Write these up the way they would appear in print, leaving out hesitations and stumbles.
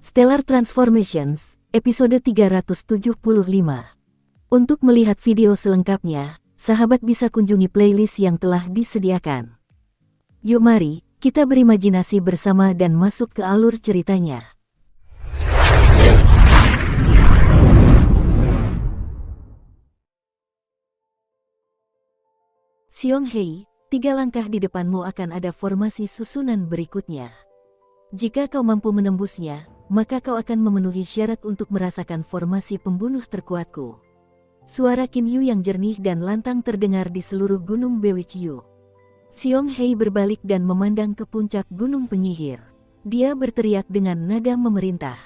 Stellar Transformations, episode 375. Untuk melihat video selengkapnya, sahabat bisa kunjungi playlist yang telah disediakan. Yuk mari, kita berimajinasi bersama dan masuk ke alur ceritanya. Xiong Hei, 3 langkah di depanmu akan ada formasi susunan berikutnya. Jika kau mampu menembusnya, maka kau akan memenuhi syarat untuk merasakan formasi pembunuh terkuatku. Suara Qin Yu yang jernih dan lantang terdengar di seluruh gunung Bewichyu. Xiong Hei berbalik dan memandang ke puncak gunung penyihir. Dia berteriak dengan nada memerintah.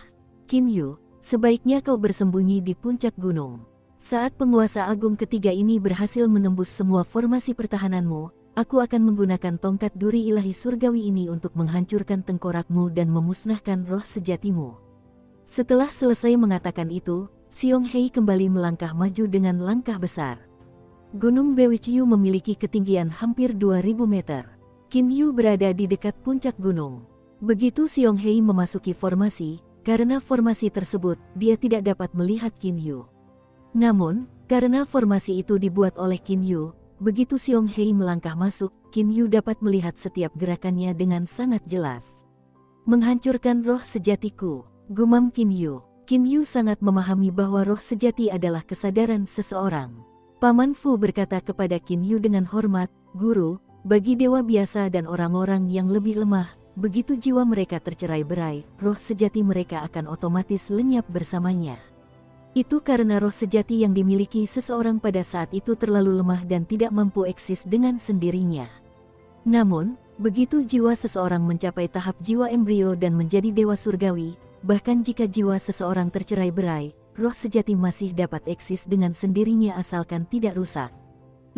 Qin Yu, sebaiknya kau bersembunyi di puncak gunung. Saat penguasa agung ketiga ini berhasil menembus semua formasi pertahananmu, aku akan menggunakan tongkat duri ilahi surgawi ini untuk menghancurkan tengkorakmu dan memusnahkan roh sejatimu. Setelah selesai mengatakan itu, Xiong Hei kembali melangkah maju dengan langkah besar. Gunung Bewichyu memiliki ketinggian hampir 2000 meter. Qin Yu berada di dekat puncak gunung. Begitu Xiong Hei memasuki formasi, karena formasi tersebut, dia tidak dapat melihat Qin Yu. Namun, karena formasi itu dibuat oleh Qin Yu, begitu Xiong Hei melangkah masuk, Qin Yu dapat melihat setiap gerakannya dengan sangat jelas. Menghancurkan roh sejatiku, gumam Qin Yu. Qin Yu sangat memahami bahwa roh sejati adalah kesadaran seseorang. Paman Fu berkata kepada Qin Yu dengan hormat, "Guru, bagi dewa biasa dan orang-orang yang lebih lemah, begitu jiwa mereka tercerai-berai, roh sejati mereka akan otomatis lenyap bersamanya. Itu karena roh sejati yang dimiliki seseorang pada saat itu terlalu lemah dan tidak mampu eksis dengan sendirinya. Namun, begitu jiwa seseorang mencapai tahap jiwa embrio dan menjadi dewa surgawi, bahkan jika jiwa seseorang tercerai-berai, roh sejati masih dapat eksis dengan sendirinya asalkan tidak rusak.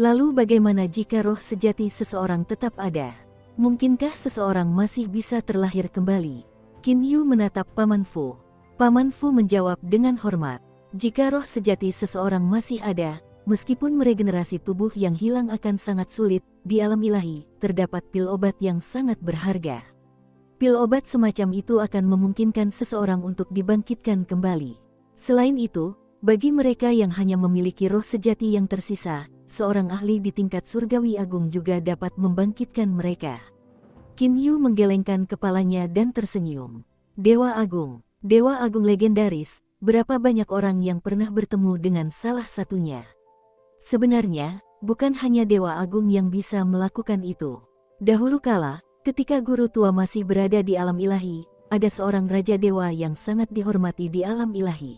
Lalu bagaimana jika roh sejati seseorang tetap ada? Mungkinkah seseorang masih bisa terlahir kembali?" Qin Yu menatap Paman Fu. Paman Fu menjawab dengan hormat. Jika roh sejati seseorang masih ada, meskipun meregenerasi tubuh yang hilang akan sangat sulit, di alam ilahi, terdapat pil obat yang sangat berharga. Pil obat semacam itu akan memungkinkan seseorang untuk dibangkitkan kembali. Selain itu, bagi mereka yang hanya memiliki roh sejati yang tersisa, seorang ahli di tingkat surgawi agung juga dapat membangkitkan mereka. Qin Yu menggelengkan kepalanya dan tersenyum. Dewa Agung legendaris. Berapa banyak orang yang pernah bertemu dengan salah satunya? Sebenarnya, bukan hanya Dewa Agung yang bisa melakukan itu. Dahulu kala, ketika guru tua masih berada di alam ilahi, ada seorang Raja Dewa yang sangat dihormati di alam ilahi.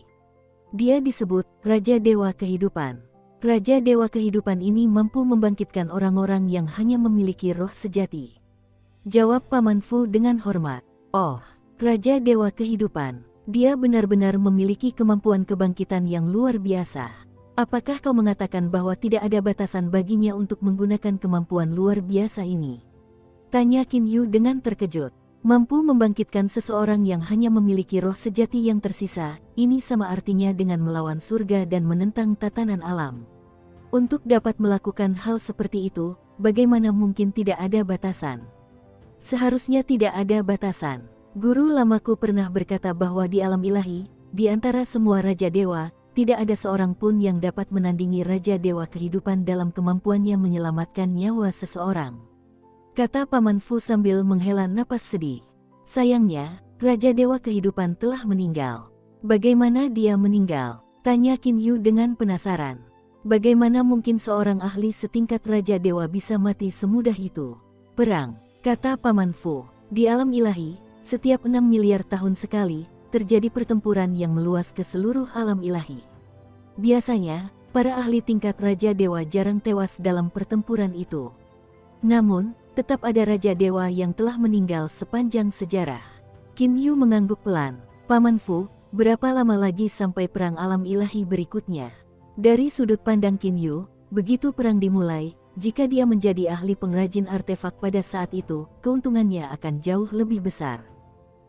Dia disebut Raja Dewa Kehidupan. Raja Dewa Kehidupan ini mampu membangkitkan orang-orang yang hanya memiliki roh sejati. Jawab Paman Fu dengan hormat. "Oh, Raja Dewa Kehidupan. Dia benar-benar memiliki kemampuan kebangkitan yang luar biasa. Apakah kau mengatakan bahwa tidak ada batasan baginya untuk menggunakan kemampuan luar biasa ini?" Tanya Qin Yu dengan terkejut. Mampu membangkitkan seseorang yang hanya memiliki roh sejati yang tersisa, ini sama artinya dengan melawan surga dan menentang tatanan alam. Untuk dapat melakukan hal seperti itu, bagaimana mungkin tidak ada batasan? Seharusnya tidak ada batasan. Guru lamaku pernah berkata bahwa di alam ilahi, di antara semua Raja Dewa, tidak ada seorang pun yang dapat menandingi Raja Dewa Kehidupan dalam kemampuannya menyelamatkan nyawa seseorang. Kata Paman Fu sambil menghela napas sedih. Sayangnya, Raja Dewa Kehidupan telah meninggal. Bagaimana dia meninggal? Tanya Qin Yu dengan penasaran. Bagaimana mungkin seorang ahli setingkat Raja Dewa bisa mati semudah itu? Perang, kata Paman Fu. Di alam ilahi, setiap 6 miliar tahun sekali, terjadi pertempuran yang meluas ke seluruh alam ilahi. Biasanya, para ahli tingkat Raja Dewa jarang tewas dalam pertempuran itu. Namun, tetap ada Raja Dewa yang telah meninggal sepanjang sejarah. Qin Yu mengangguk pelan. Paman Fu, berapa lama lagi sampai perang alam ilahi berikutnya? Dari sudut pandang Qin Yu, begitu perang dimulai, jika dia menjadi ahli pengrajin artefak pada saat itu, keuntungannya akan jauh lebih besar.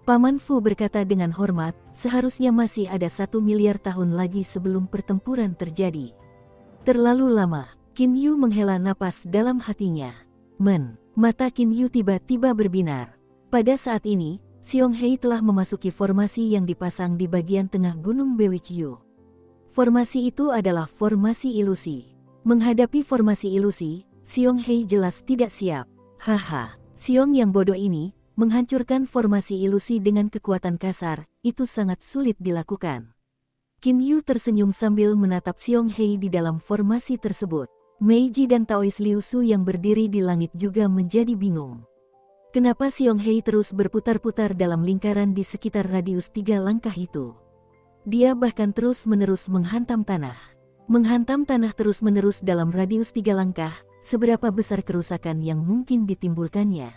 Paman Fu berkata dengan hormat, seharusnya masih ada 1 miliar tahun lagi sebelum pertempuran terjadi. Terlalu lama. Qin Yu menghela napas dalam hatinya. Mata Qin Yu tiba-tiba berbinar. Pada saat ini, Xiong Hei telah memasuki formasi yang dipasang di bagian tengah Gunung Bewichyu. Formasi itu adalah formasi ilusi. Menghadapi formasi ilusi, Xiong Hei jelas tidak siap. Haha, Xiong yang bodoh ini, menghancurkan formasi ilusi dengan kekuatan kasar, itu sangat sulit dilakukan. Qin Yu tersenyum sambil menatap Xiong Hei di dalam formasi tersebut. Meiji dan Taois Liu Su yang berdiri di langit juga menjadi bingung. Kenapa Xiong Hei terus berputar-putar dalam lingkaran di sekitar radius 3 langkah itu? Dia bahkan terus-menerus menghantam tanah. Menghantam tanah terus-menerus dalam radius 3 langkah, seberapa besar kerusakan yang mungkin ditimbulkannya?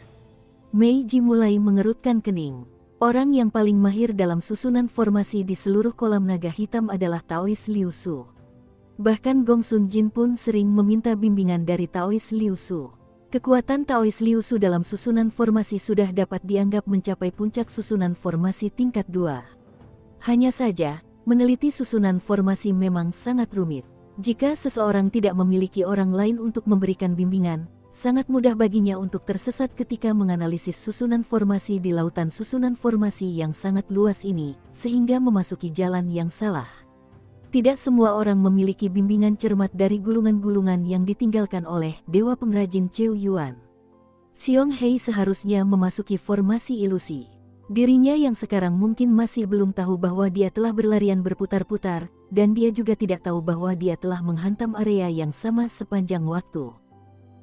Meiji mulai mengerutkan kening. Orang yang paling mahir dalam susunan formasi di seluruh kolam naga hitam adalah Taois Liu Su. Bahkan Gong Sun Jin pun sering meminta bimbingan dari Taois Liu Su. Kekuatan Taois Liu Su dalam susunan formasi sudah dapat dianggap mencapai puncak susunan formasi tingkat 2. Hanya saja, meneliti susunan formasi memang sangat rumit. Jika seseorang tidak memiliki orang lain untuk memberikan bimbingan, sangat mudah baginya untuk tersesat ketika menganalisis susunan formasi di lautan susunan formasi yang sangat luas ini, sehingga memasuki jalan yang salah. Tidak semua orang memiliki bimbingan cermat dari gulungan-gulungan yang ditinggalkan oleh Dewa Pengrajin Cheu Yuan. Xiong Hei seharusnya memasuki formasi ilusi. Dirinya yang sekarang mungkin masih belum tahu bahwa dia telah berlarian berputar-putar, dan dia juga tidak tahu bahwa dia telah menghantam area yang sama sepanjang waktu.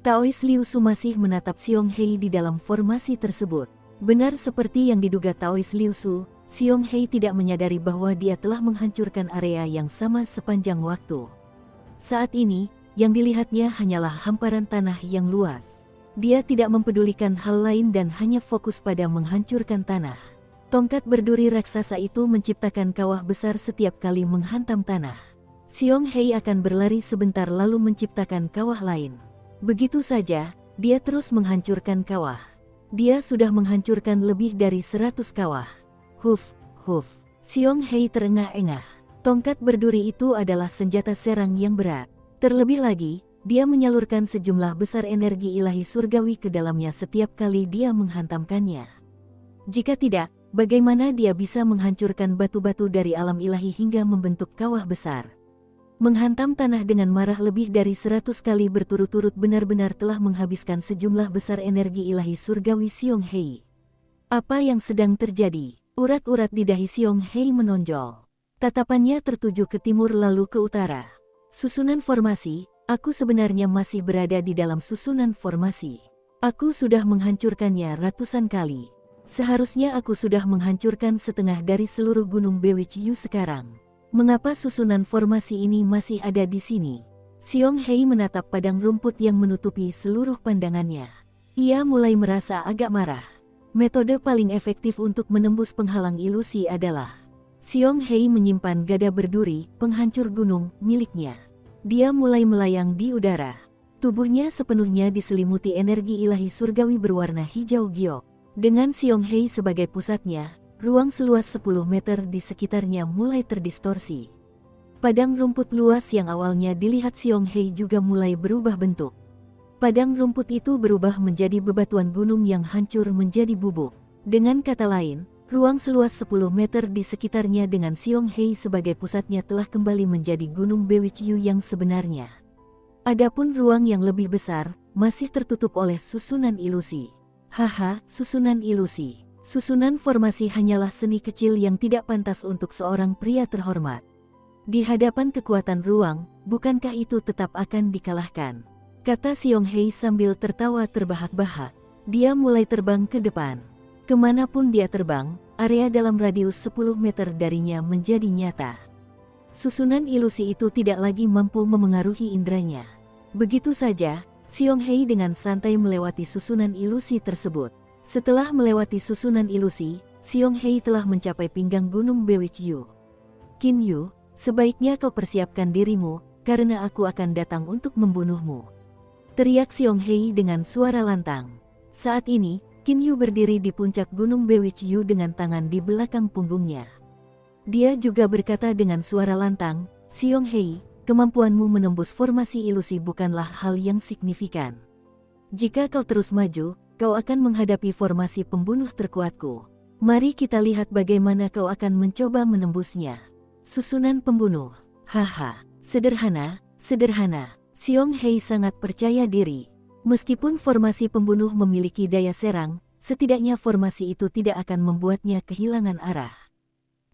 Taois Liu Su masih menatap Xiong Hei di dalam formasi tersebut. Benar seperti yang diduga Taois Liu Su, Xiong Hei tidak menyadari bahwa dia telah menghancurkan area yang sama sepanjang waktu. Saat ini, yang dilihatnya hanyalah hamparan tanah yang luas. Dia tidak mempedulikan hal lain dan hanya fokus pada menghancurkan tanah. Tongkat berduri raksasa itu menciptakan kawah besar setiap kali menghantam tanah. Xiong Hei akan berlari sebentar lalu menciptakan kawah lain. Begitu saja, dia terus menghancurkan kawah. Dia sudah menghancurkan lebih dari 100 kawah. Huf, huf. Xiong Hei terengah-engah. Tongkat berduri itu adalah senjata serang yang berat. Terlebih lagi, dia menyalurkan sejumlah besar energi ilahi surgawi ke dalamnya setiap kali dia menghantamkannya. Jika tidak, bagaimana dia bisa menghancurkan batu-batu dari alam ilahi hingga membentuk kawah besar? Menghantam tanah dengan marah lebih dari 100 kali berturut-turut benar-benar telah menghabiskan sejumlah besar energi ilahi surgawi Xiong Hei. Apa yang sedang terjadi? Urat-urat di dahi Xiong Hei menonjol. Tatapannya tertuju ke timur lalu ke utara. Susunan formasi, aku sebenarnya masih berada di dalam susunan formasi. Aku sudah menghancurkannya ratusan kali. Seharusnya aku sudah menghancurkan setengah dari seluruh gunung Bewichyu sekarang. Mengapa susunan formasi ini masih ada di sini? Xiong Hei menatap padang rumput yang menutupi seluruh pandangannya. Ia mulai merasa agak marah. Metode paling efektif untuk menembus penghalang ilusi adalah Xiong Hei menyimpan gada berduri, penghancur gunung, miliknya. Dia mulai melayang di udara. Tubuhnya sepenuhnya diselimuti energi ilahi surgawi berwarna hijau giok. Dengan Xiong Hei sebagai pusatnya, ruang seluas 10 meter di sekitarnya mulai terdistorsi. Padang rumput luas yang awalnya dilihat Xiong Hei juga mulai berubah bentuk. Padang rumput itu berubah menjadi bebatuan gunung yang hancur menjadi bubuk. Dengan kata lain, ruang seluas 10 meter di sekitarnya dengan Xiong Hei sebagai pusatnya telah kembali menjadi gunung Bewichyu yang sebenarnya. Adapun ruang yang lebih besar, masih tertutup oleh susunan ilusi. Haha, susunan ilusi. Susunan formasi hanyalah seni kecil yang tidak pantas untuk seorang pria terhormat. Di hadapan kekuatan ruang, bukankah itu tetap akan dikalahkan? Kata Xiong Hei sambil tertawa terbahak-bahak. Dia mulai terbang ke depan. Kemanapun dia terbang, area dalam radius 10 meter darinya menjadi nyata. Susunan ilusi itu tidak lagi mampu memengaruhi indranya. Begitu saja, Xiong Hei dengan santai melewati susunan ilusi tersebut. Setelah melewati susunan ilusi, Xiong Hei telah mencapai pinggang gunung Bewichyu. Qin Yu, sebaiknya kau persiapkan dirimu, karena aku akan datang untuk membunuhmu. Teriak Xiong Hei dengan suara lantang. Saat ini, Qin Yu berdiri di puncak gunung Bewichyu dengan tangan di belakang punggungnya. Dia juga berkata dengan suara lantang, Xiong Hei, kemampuanmu menembus formasi ilusi bukanlah hal yang signifikan. Jika kau terus maju, kau akan menghadapi formasi pembunuh terkuatku. Mari kita lihat bagaimana kau akan mencoba menembusnya. Susunan pembunuh. Haha, sederhana, sederhana. Xiong Hei sangat percaya diri. Meskipun formasi pembunuh memiliki daya serang, setidaknya formasi itu tidak akan membuatnya kehilangan arah.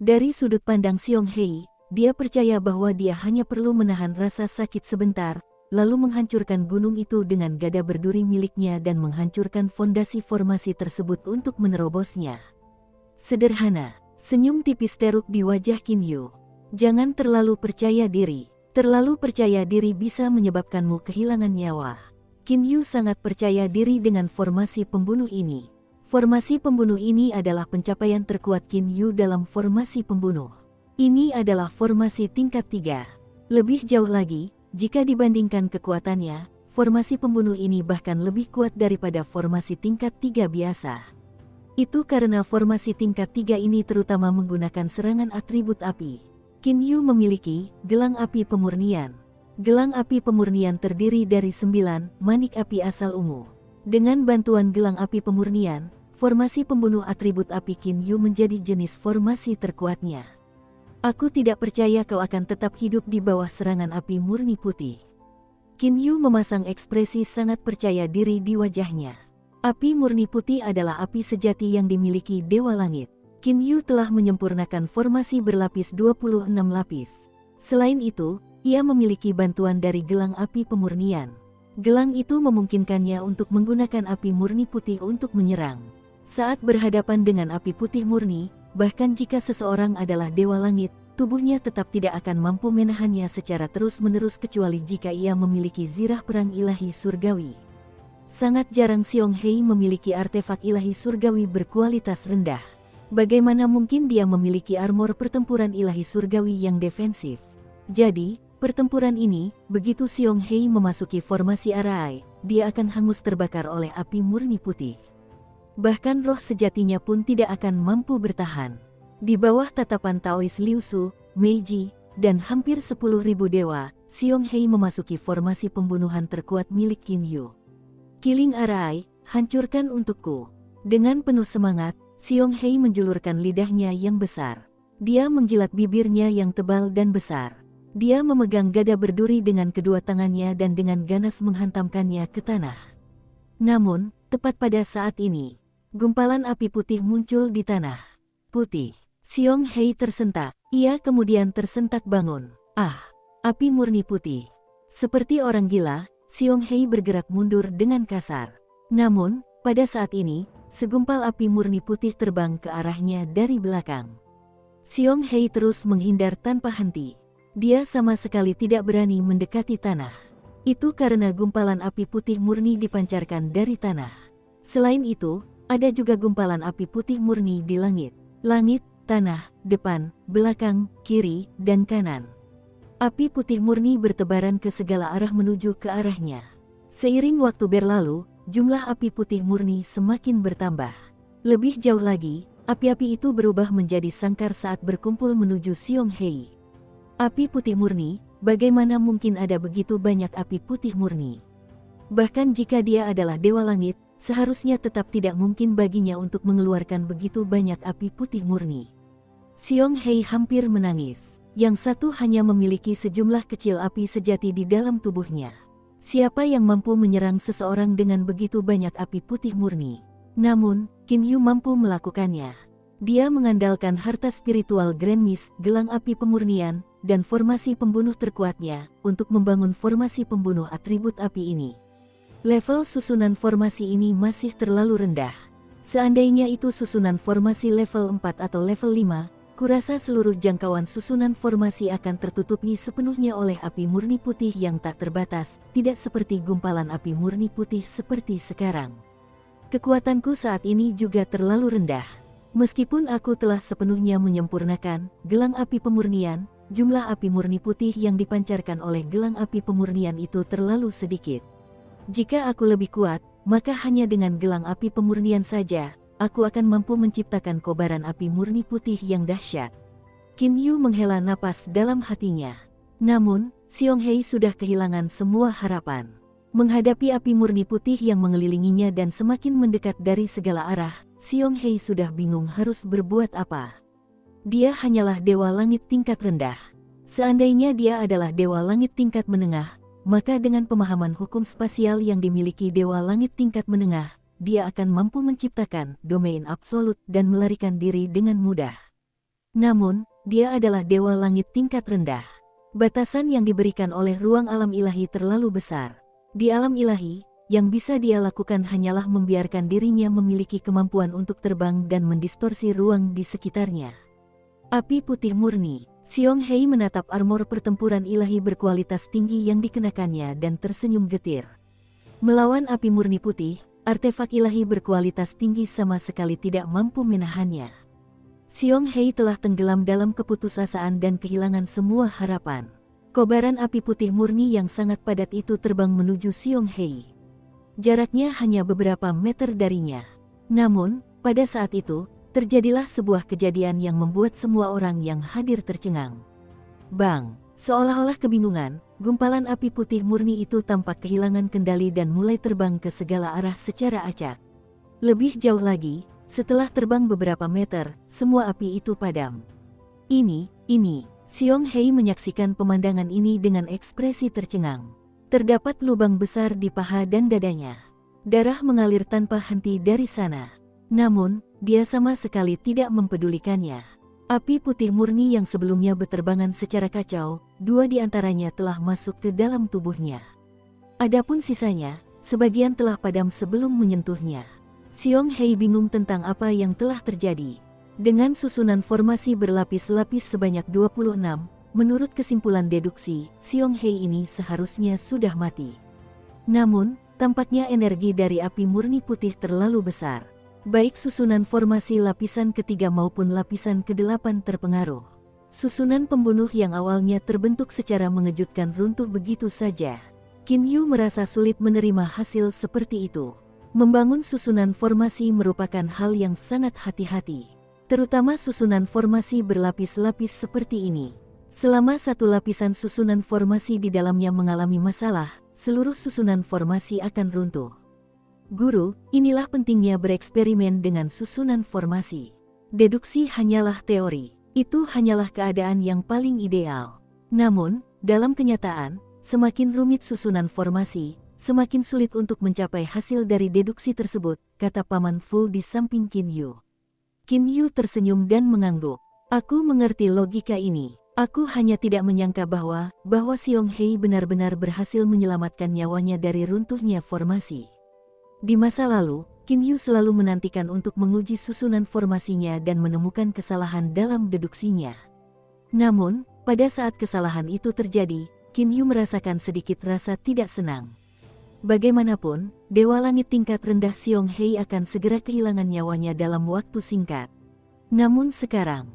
Dari sudut pandang Xiong Hei, dia percaya bahwa dia hanya perlu menahan rasa sakit sebentar, lalu menghancurkan gunung itu dengan gada berduri miliknya dan menghancurkan fondasi formasi tersebut untuk menerobosnya. Sederhana, senyum tipis teruk di wajah Qin Yu. Jangan terlalu percaya diri. Terlalu percaya diri bisa menyebabkanmu kehilangan nyawa. Qin Yu sangat percaya diri dengan formasi pembunuh ini. Formasi pembunuh ini adalah pencapaian terkuat Qin Yu dalam formasi pembunuh. Ini adalah formasi tingkat 3. Lebih jauh lagi, jika dibandingkan kekuatannya, formasi pembunuh ini bahkan lebih kuat daripada formasi tingkat 3 biasa. Itu karena formasi tingkat 3 ini terutama menggunakan serangan atribut api. Qin Yu memiliki gelang api pemurnian. Gelang api pemurnian terdiri dari 9 manik api asal ungu. Dengan bantuan gelang api pemurnian, formasi pembunuh atribut api Qin Yu menjadi jenis formasi terkuatnya. Aku tidak percaya kau akan tetap hidup di bawah serangan api murni putih. Qin Yu memasang ekspresi sangat percaya diri di wajahnya. Api murni putih adalah api sejati yang dimiliki Dewa Langit. Qin Yu telah menyempurnakan formasi berlapis 26 lapis. Selain itu, ia memiliki bantuan dari gelang api pemurnian. Gelang itu memungkinkannya untuk menggunakan api murni putih untuk menyerang. Saat berhadapan dengan api putih murni, bahkan jika seseorang adalah Dewa Langit, tubuhnya tetap tidak akan mampu menahannya secara terus-menerus kecuali jika ia memiliki zirah perang ilahi surgawi. Sangat jarang Xiong Hei memiliki artefak ilahi surgawi berkualitas rendah. Bagaimana mungkin dia memiliki armor pertempuran ilahi surgawi yang defensif? Jadi, pertempuran ini, begitu Xiong Hei memasuki formasi Arai, dia akan hangus terbakar oleh api murni putih. Bahkan roh sejatinya pun tidak akan mampu bertahan. Di bawah tatapan Taois Liu Su, Meiji, dan hampir 10.000 dewa, Xiong Hei memasuki formasi pembunuhan terkuat milik Qin Yu. Killing Arai, hancurkan untukku. Dengan penuh semangat, Xiong Hei menjulurkan lidahnya yang besar. Dia menjilat bibirnya yang tebal dan besar. Dia memegang gada berduri dengan kedua tangannya dan dengan ganas menghantamkannya ke tanah. Namun, tepat pada saat ini, gumpalan api putih muncul di tanah. Putih. Xiong Hei tersentak. Ia kemudian tersentak bangun. Ah, api murni putih. Seperti orang gila, Xiong Hei bergerak mundur dengan kasar. Namun, pada saat ini, segumpal api murni putih terbang ke arahnya dari belakang. Xiong Hei terus menghindar tanpa henti. Dia sama sekali tidak berani mendekati tanah. Itu karena gumpalan api putih murni dipancarkan dari tanah. Selain itu, ada juga gumpalan api putih murni di langit. Langit, tanah, depan, belakang, kiri, dan kanan. Api putih murni bertebaran ke segala arah menuju ke arahnya. Seiring waktu berlalu, jumlah api putih murni semakin bertambah. Lebih jauh lagi, api-api itu berubah menjadi sangkar saat berkumpul menuju Xiong Hei. Api putih murni, bagaimana mungkin ada begitu banyak api putih murni? Bahkan jika dia adalah Dewa Langit, seharusnya tetap tidak mungkin baginya untuk mengeluarkan begitu banyak api putih murni. Xiong Hei hampir menangis. Yang satu hanya memiliki sejumlah kecil api sejati di dalam tubuhnya. Siapa yang mampu menyerang seseorang dengan begitu banyak api putih murni? Namun, Qin Yu mampu melakukannya. Dia mengandalkan harta spiritual Grand Mist, gelang api pemurnian, dan formasi pembunuh terkuatnya, untuk membangun formasi pembunuh atribut api ini. Level susunan formasi ini masih terlalu rendah. Seandainya itu susunan formasi level 4 atau level 5, kurasa seluruh jangkauan susunan formasi akan tertutupi sepenuhnya oleh api murni putih yang tak terbatas, tidak seperti gumpalan api murni putih seperti sekarang. Kekuatanku saat ini juga terlalu rendah. Meskipun aku telah sepenuhnya menyempurnakan gelang api pemurnian, jumlah api murni putih yang dipancarkan oleh gelang api pemurnian itu terlalu sedikit. Jika aku lebih kuat, maka hanya dengan gelang api pemurnian saja, aku akan mampu menciptakan kobaran api murni putih yang dahsyat. Qin Yu menghela napas dalam hatinya. Namun, Xiong Hei sudah kehilangan semua harapan. Menghadapi api murni putih yang mengelilinginya dan semakin mendekat dari segala arah, Xiong Hei sudah bingung harus berbuat apa. Dia hanyalah dewa langit tingkat rendah. Seandainya dia adalah dewa langit tingkat menengah, maka dengan pemahaman hukum spasial yang dimiliki dewa langit tingkat menengah, dia akan mampu menciptakan domain absolut dan melarikan diri dengan mudah. Namun, dia adalah dewa langit tingkat rendah. Batasan yang diberikan oleh ruang alam ilahi terlalu besar. Di alam ilahi, yang bisa dia lakukan hanyalah membiarkan dirinya memiliki kemampuan untuk terbang dan mendistorsi ruang di sekitarnya. Api putih murni. Xiong Hei menatap armor pertempuran ilahi berkualitas tinggi yang dikenakannya dan tersenyum getir. Melawan api murni putih, artefak ilahi berkualitas tinggi sama sekali tidak mampu menahannya. Xiong Hei telah tenggelam dalam keputusasaan dan kehilangan semua harapan. Kobaran api putih murni yang sangat padat itu terbang menuju Xiong Hei. Jaraknya hanya beberapa meter darinya. Namun, pada saat itu, terjadilah sebuah kejadian yang membuat semua orang yang hadir tercengang. Bang! Seolah-olah kebingungan, gumpalan api putih murni itu tampak kehilangan kendali dan mulai terbang ke segala arah secara acak. Lebih jauh lagi, setelah terbang beberapa meter, semua api itu padam. Ini, Xiong Hei menyaksikan pemandangan ini dengan ekspresi tercengang. Terdapat lubang besar di paha dan dadanya. Darah mengalir tanpa henti dari sana. Namun, dia sama sekali tidak mempedulikannya. Api putih murni yang sebelumnya berterbangan secara kacau, dua di antaranya telah masuk ke dalam tubuhnya. Adapun sisanya, sebagian telah padam sebelum menyentuhnya. Xiong Hei bingung tentang apa yang telah terjadi. Dengan susunan formasi berlapis-lapis sebanyak 26, menurut kesimpulan deduksi, Xiong Hei ini seharusnya sudah mati. Namun, tampaknya energi dari api murni putih terlalu besar. Baik susunan formasi lapisan ketiga maupun lapisan ke-8 terpengaruh. Susunan pembunuh yang awalnya terbentuk secara mengejutkan runtuh begitu saja. Qin Yu merasa sulit menerima hasil seperti itu. Membangun susunan formasi merupakan hal yang sangat hati-hati. Terutama susunan formasi berlapis-lapis seperti ini. Selama satu lapisan susunan formasi di dalamnya mengalami masalah, seluruh susunan formasi akan runtuh. Guru, inilah pentingnya bereksperimen dengan susunan formasi. Deduksi hanyalah teori, itu hanyalah keadaan yang paling ideal. Namun, dalam kenyataan, semakin rumit susunan formasi, semakin sulit untuk mencapai hasil dari deduksi tersebut, kata Paman Fu di samping Qin Yu. Qin Yu tersenyum dan mengangguk. Aku mengerti logika ini. Aku hanya tidak menyangka bahwa Xiong Hei benar-benar berhasil menyelamatkan nyawanya dari runtuhnya formasi. Di masa lalu, Qin Yu selalu menantikan untuk menguji susunan formasinya dan menemukan kesalahan dalam deduksinya. Namun, pada saat kesalahan itu terjadi, Qin Yu merasakan sedikit rasa tidak senang. Bagaimanapun, Dewa Langit tingkat rendah Xiong Hei akan segera kehilangan nyawanya dalam waktu singkat. Namun sekarang,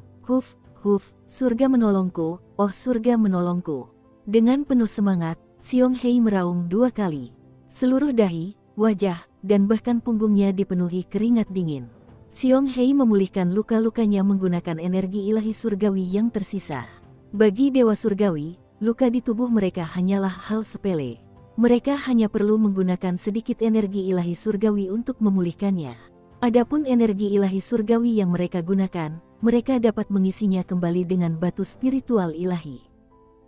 surga menolongku, oh surga menolongku. Dengan penuh semangat, Xiong Hei meraung 2 kali. Seluruh dahi, wajah, dan bahkan punggungnya dipenuhi keringat dingin. Xiong Hei memulihkan luka-lukanya menggunakan energi ilahi surgawi yang tersisa. Bagi Dewa Surgawi, luka di tubuh mereka hanyalah hal sepele. Mereka hanya perlu menggunakan sedikit energi ilahi surgawi untuk memulihkannya. Adapun energi ilahi surgawi yang mereka gunakan, mereka dapat mengisinya kembali dengan batu spiritual ilahi.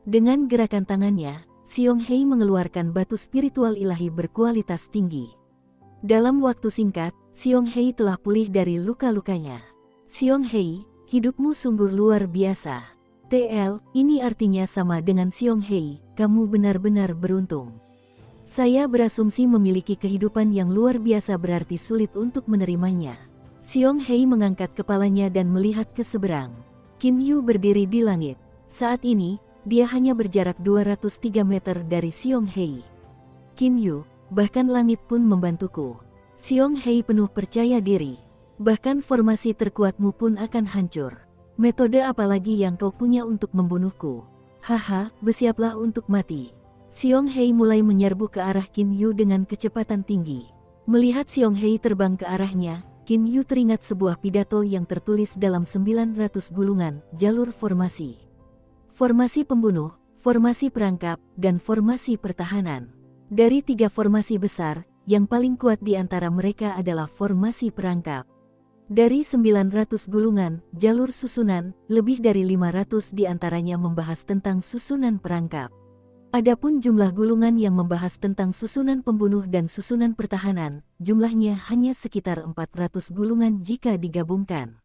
Dengan gerakan tangannya, Xiong Hei mengeluarkan batu spiritual ilahi berkualitas tinggi. Dalam waktu singkat, Xiong Hei telah pulih dari luka-lukanya. Xiong Hei, hidupmu sungguh luar biasa. TL, ini artinya sama dengan Xiong Hei, kamu benar-benar beruntung. Saya berasumsi memiliki kehidupan yang luar biasa berarti sulit untuk menerimanya. Xiong Hei mengangkat kepalanya dan melihat ke seberang. Qin Yu berdiri di langit. Saat ini, dia hanya berjarak 203 meter dari Xiong Hei. Qin Yu, bahkan langit pun membantuku. Xiong Hei penuh percaya diri. Bahkan formasi terkuatmu pun akan hancur. Metode apa lagi yang kau punya untuk membunuhku? Haha, bersiaplah untuk mati. Xiong Hei mulai menyerbu ke arah Qin Yu dengan kecepatan tinggi. Melihat Xiong Hei terbang ke arahnya, Qin Yu teringat sebuah pidato yang tertulis dalam 900 gulungan, jalur formasi. Formasi pembunuh, formasi perangkap, dan formasi pertahanan. Dari 3 formasi besar, yang paling kuat di antara mereka adalah formasi perangkap. Dari 900 gulungan, jalur susunan, lebih dari 500 diantaranya membahas tentang susunan perangkap. Adapun jumlah gulungan yang membahas tentang susunan pembunuh dan susunan pertahanan, jumlahnya hanya sekitar 400 gulungan jika digabungkan.